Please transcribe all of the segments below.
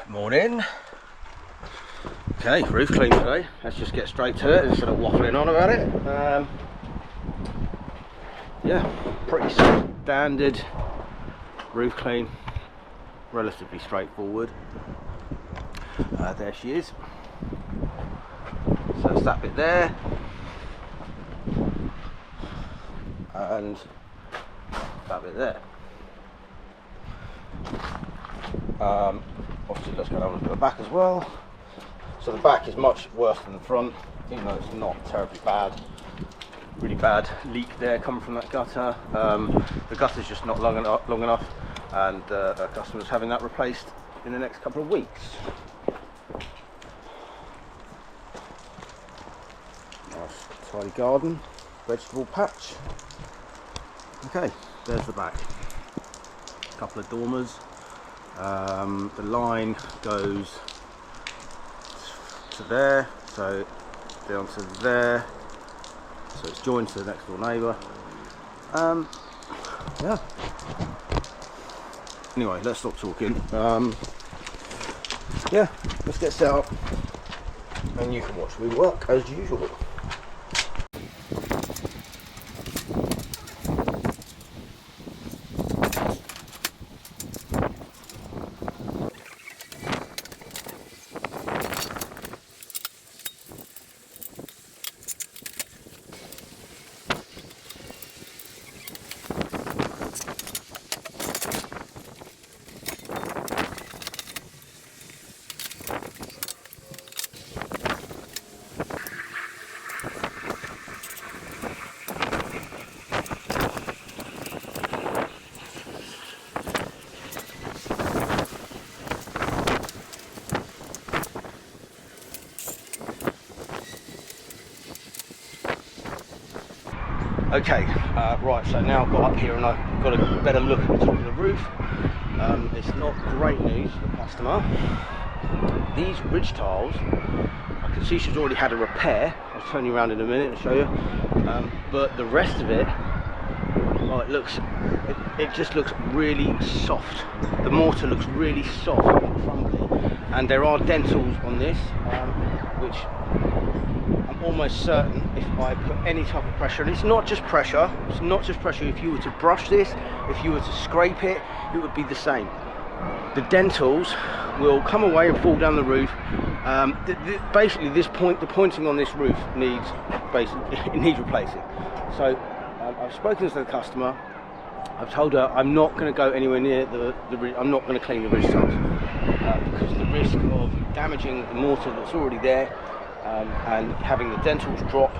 Morning. Okay, roof clean today. Let's just get straight to it instead of waffling on about it. Yeah, pretty standard roof clean, relatively straightforward. There she is. So it's that bit there, and that bit there. Obviously let's go down and look at the back as well. So the back is much worse than the front, even though it's not terribly bad. Really bad leak there coming from that gutter. The gutter's just not long enough, and our customer's having that replaced in the next couple of weeks. Nice tidy garden, vegetable patch. Okay, there's the back. A couple of dormers. The line goes to there, so down to there, so it's joined to the next door neighbour. Yeah. Anyway, let's stop talking. Yeah, let's get set up, and you can watch me work as usual. Okay, right, so now I've got up here and I've got a better look at the top of the roof. It's not great news for the customer. These ridge tiles, I can see she's already had a repair. I'll turn you around in a minute and show you. But the rest of it, oh, it just looks really soft. The mortar looks really soft and crumbly. And there are dentals on this, which I'm almost certain if I put any type of pressure, and it's not just pressure, if you were to brush this, if you were to scrape it, it would be the same. The dentals will come away and fall down the roof. Basically the pointing on this roof needs replacing. So I've spoken to the customer. I've told her I'm not going to go anywhere near I'm not going to clean the ridge tiles because the risk of damaging the mortar that's already there and having the dentals drop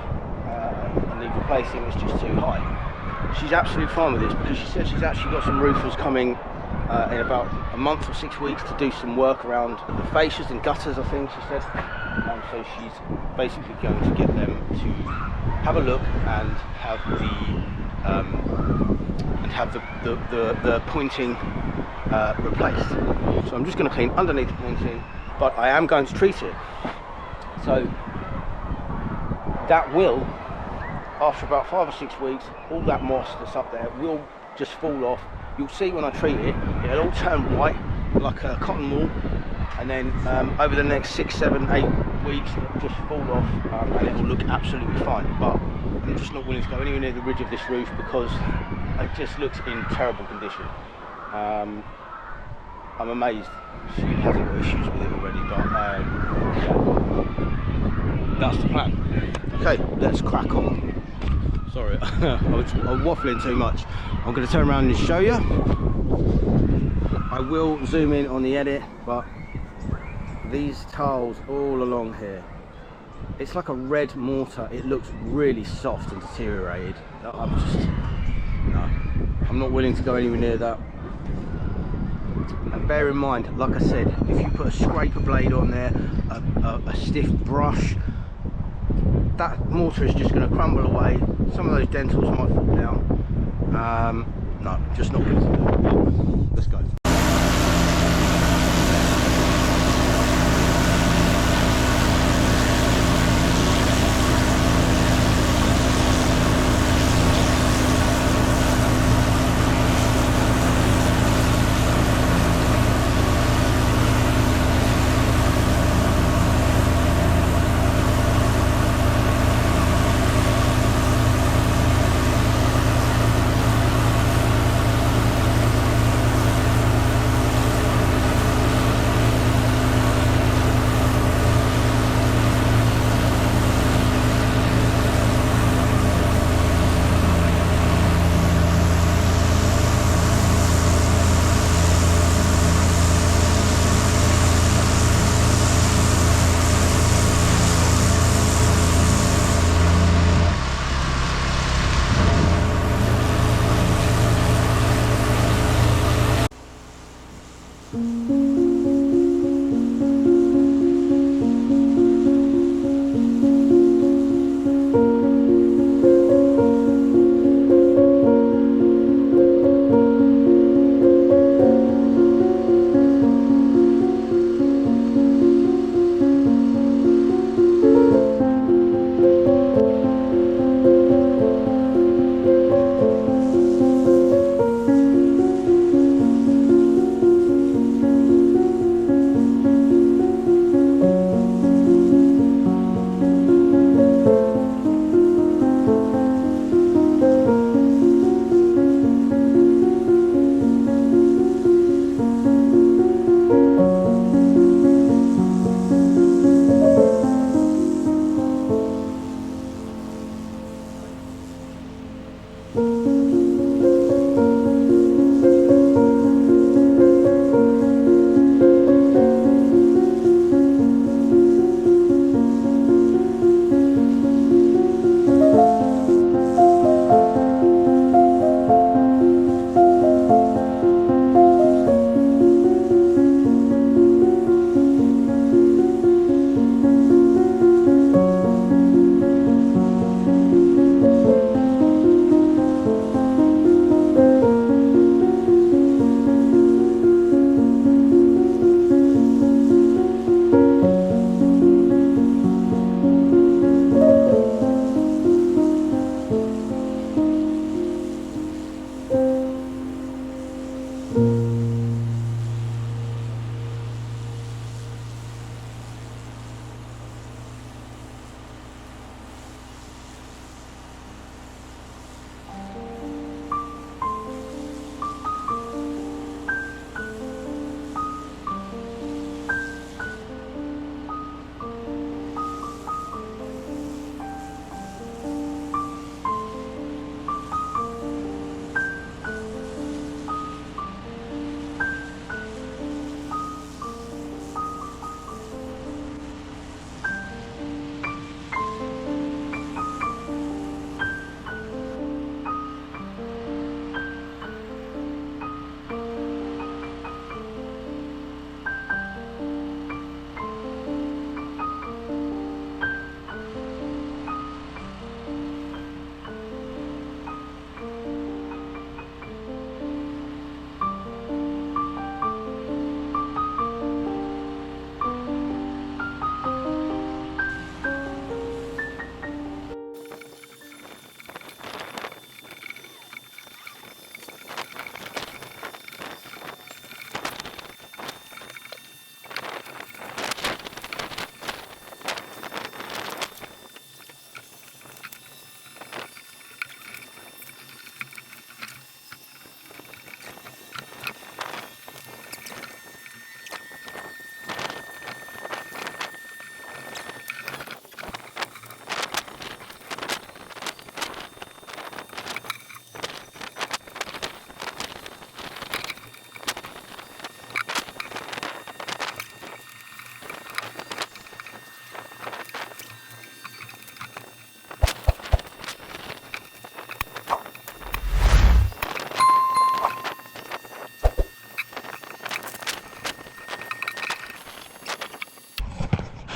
and need replacing is just too high. She's absolutely fine with this because she said she's actually got some roofers coming in about a month or 6 weeks to do some work around the fascias and gutters, I think she said. So she's basically going to get them to have a look and have the pointing replaced. So I'm just going to clean underneath the pointing, but I am going to treat it. So that will, after about 5 or 6 weeks, all that moss that's up there will just fall off. You'll see when I treat it, it'll all turn white like a cotton wool, and then over the next 6, 7, 8 weeks it'll just fall off and it will look absolutely fine. But I'm just not willing to go anywhere near the ridge of this roof because it just looks in terrible condition. I'm amazed she hasn't got issues with it already, but yeah, that's the plan. Okay, let's crack on. Sorry, I'm waffling too much. I'm going to turn around and show you. I will zoom in on the edit, but these tiles all along here, it's like a red mortar. It looks really soft and deteriorated. I'm not willing to go anywhere near that. And bear in mind, like I said, if you put a scraper blade on there, a stiff brush, that mortar is just going to crumble away. Some of those dentals might fall down. No, just not going to do it. Let's go.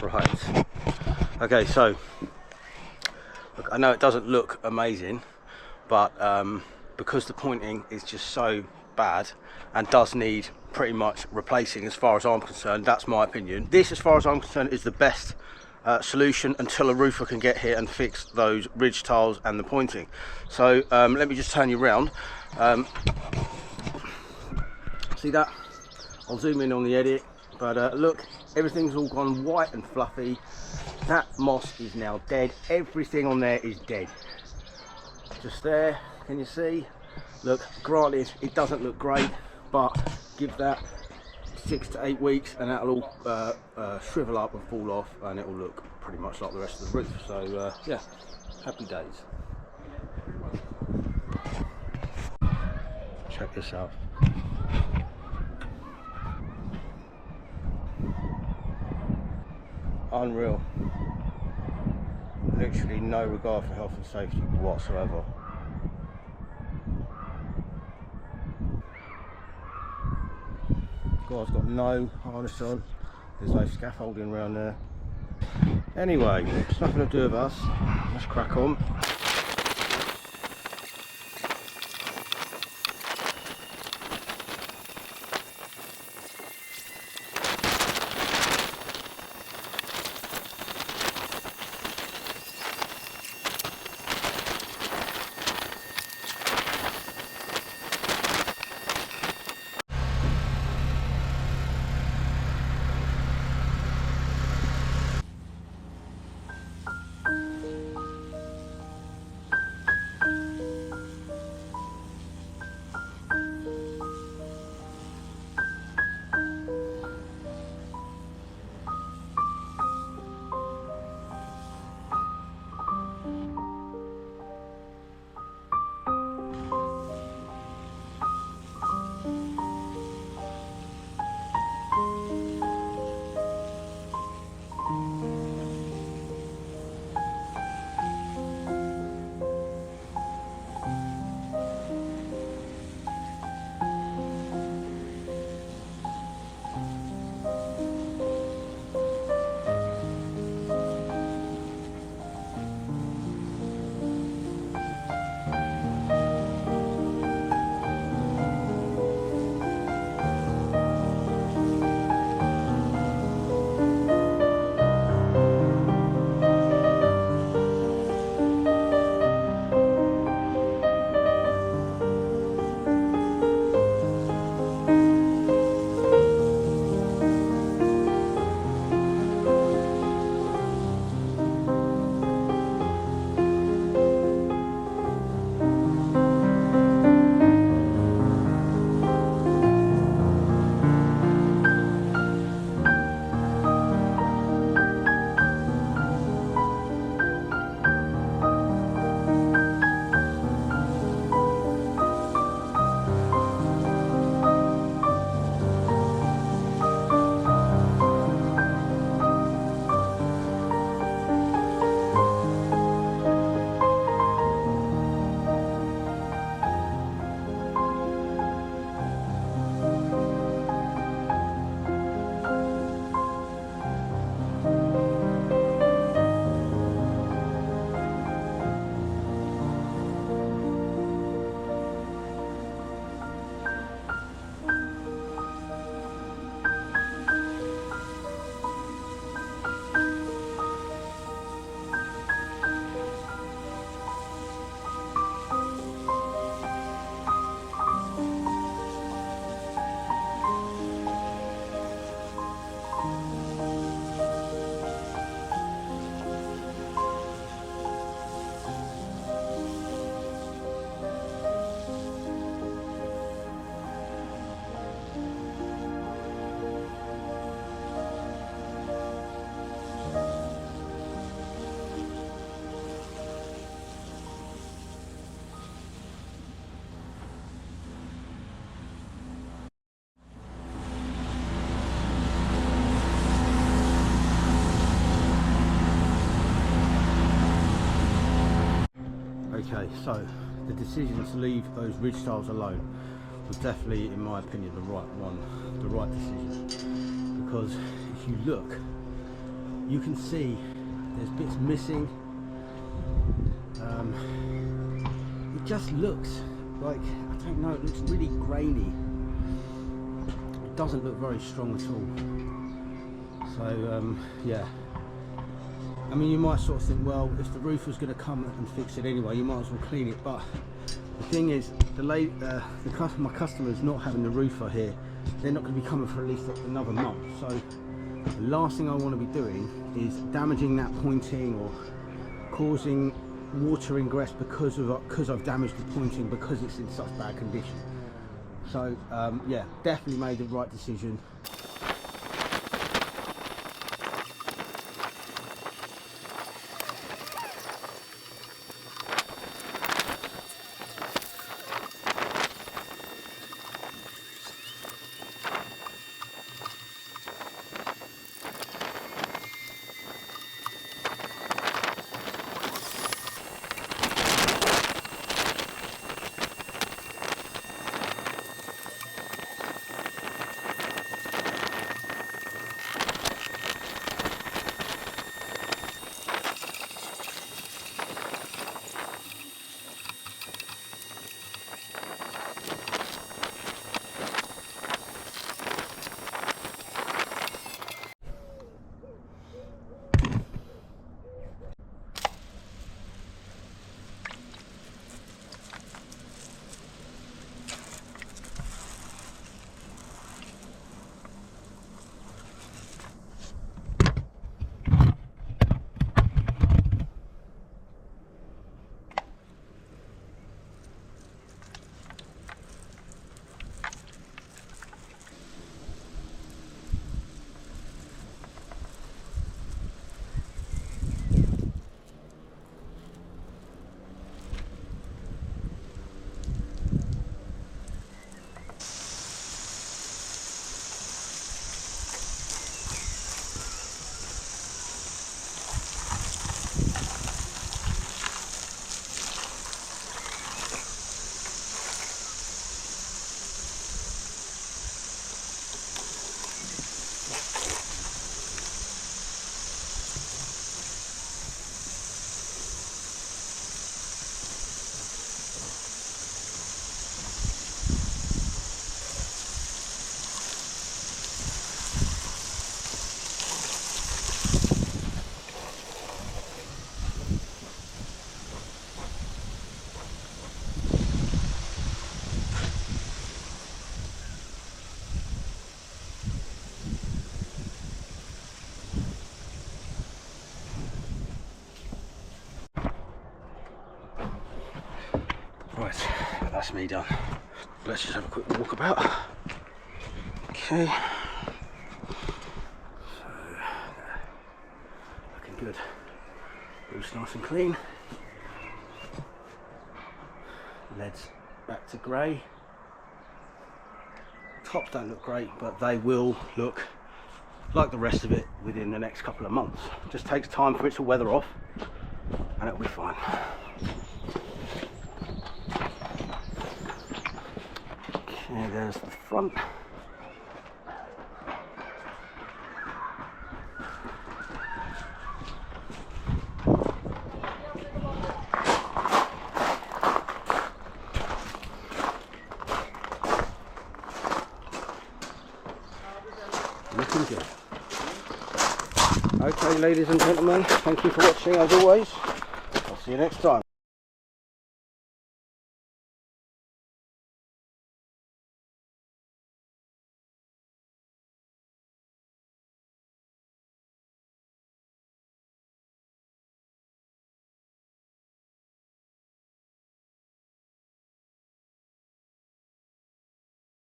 Right. Okay, so look, I know it doesn't look amazing, but because the pointing is just so bad and does need pretty much replacing as far as I'm concerned, that's my opinion. This, as far as I'm concerned, is the best solution until a roofer can get here and fix those ridge tiles and the pointing. So let me just turn you around. See that? I'll zoom in on the edit, but look, everything's all gone white and fluffy. That moss is now dead. Everything on there is dead. Just there, can you see? Look, granted, it doesn't look great, but give that 6 to 8 weeks and that'll all shrivel up and fall off, and it will look pretty much like the rest of the roof. So yeah, happy days. Check this out. Unreal. Literally no regard for health and safety whatsoever. Guy's got no harness on, there's no scaffolding around there. Anyway, it's nothing to do with us, let's crack on. Okay, so the decision to leave those ridge tiles alone was definitely, in my opinion, the right one, the right decision. Because if you look, you can see there's bits missing. It just looks like, I don't know, it looks really grainy. It doesn't look very strong at all. So yeah, I mean, you might sort of think, well, if the roofer's going to come and fix it anyway, you might as well clean it. But the thing is, my customer's not having the roofer here. They're not going to be coming for at least another month. So the last thing I want to be doing is damaging that pointing or causing water ingress because I've damaged the pointing because it's in such bad condition. So yeah, definitely made the right decision. Right, that's me done. Let's just have a quick walk about. Okay. So, looking good. Roof's nice and clean. Leads back to grey. Tops don't look great, but they will look like the rest of it within the next couple of months. It just takes time for it to weather off, and it'll be fine. Okay, there's the front. Looking good. Okay, ladies and gentlemen, thank you for watching as always. I'll see you next time.